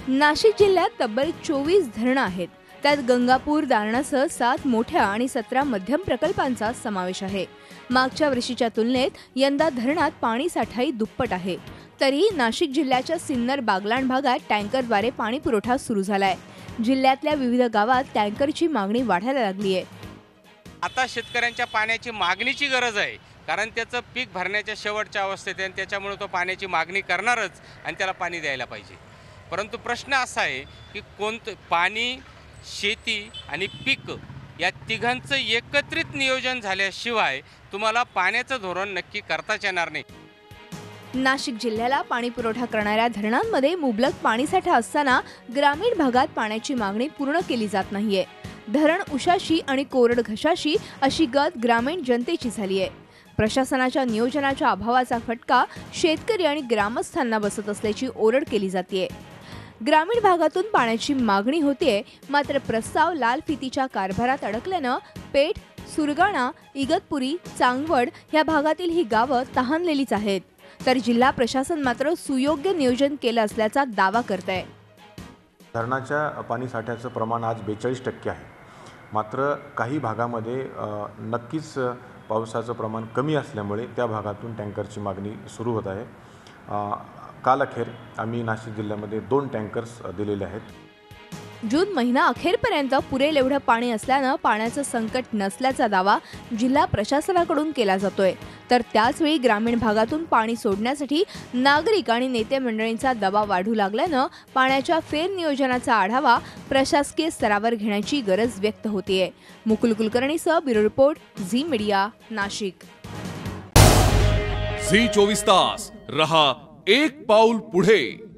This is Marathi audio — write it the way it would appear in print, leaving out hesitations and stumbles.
नाशिक जिल्ह्यात तब्बल 24 धरणं आहेत। त्यात गंगापूर, दारणासह 7 मोठ्या आणि 17 मध्यम प्रकल्पांचा समावेश आहे। मागच्या वर्षीच्या तुलनेत यंदा धरणात पाणी साठाही दुप्पट आहे। तरीही नाशिक जिल्ह्याच्या सिन्नर बागलाण भागात टँकरद्वारे पाणी पुरवठा सुरू झालाय। जिल्ह्यातल्या विविध गावात टँकरची मागणी वाढायला लागली आहे। आता शेतकऱ्यांच्या पाण्याची मागणीची गरज आहे, कारण त्याचं पीक भरण्याच्या शेवटच्या अवस्थेत आहे आणि त्याच्यामुळे तो पाण्याची मागणी करणारच आणि त्याला पाणी द्यायला पाहिजे। परंतु प्रश्न असा आहे की कोणतं पाणी, शेती आणि पीक या तिघांचं एकत्रित नियोजन झाल्याशिवाय तुम्हाला पाण्याचं धोरण नक्की करताच येणार नाही। नाशिक जिल्ह्याला पाणी पुरवठा करणाऱ्या धरणांमध्ये मुबलक पाणीसाठा असताना ग्रामीण भागात पाण्याची मागणी पूर्ण केली जात नाहीये। धरण उशाशी आणि कोरड घशाशी अशी गत ग्रामीण जनतेची झाली आहे। प्रशासनाच्या नियोजनाच्या अभावाचा फटका शेतकरी आणि ग्रामस्थांना बसत असल्याची ओरड केली जाते। ग्रामीण भागातून पाण्याची मागणी होते, मात्र प्रस्ताव लाल फितीच्या कारभारात अडकल्यानं पेठ, सुरगाणा, इगतपुरी, चांगवड या भागातील ही गावं तहानलेलीच आहेत। तर जिल्हा प्रशासन मात्र सुयोग्य नियोजन केलं असल्याचा दावा करत आहे। धरणाच्या पाणी साठ्याचं प्रमाण आज 42% आहे। मात्र काही भागामध्ये नक्कीच पावसाचं प्रमाण कमी असल्यामुळे त्या भागातून टँकरची मागणी सुरू होत आहे। काल अखेर आम्ही नाशिक जिल्ह्यामध्ये 2 टँकर्स दिलेले आहेत। जून महिना अखेरपर्यंत पुरेल एवढं पाणी असल्यानं पाण्याचं संकट नसल्याचा दावा जिल्हा प्रशासनाकडून केला जातोय। तर त्याचवेळी ग्रामीण भागातून पाणी सोडण्यासाठी नागरिक आणि नेते मंडळींचा दबाव वाढू लागल्यानं पाण्याच्या फेरनियोजनाचा आढावा प्रशासकीय स्तरावर घेण्याची गरज व्यक्त होतीये। मुकुल कुलकर्णीसह bureau report, Zee media, Nashik. Zee 24 तास रहा एक पाऊल पुढे।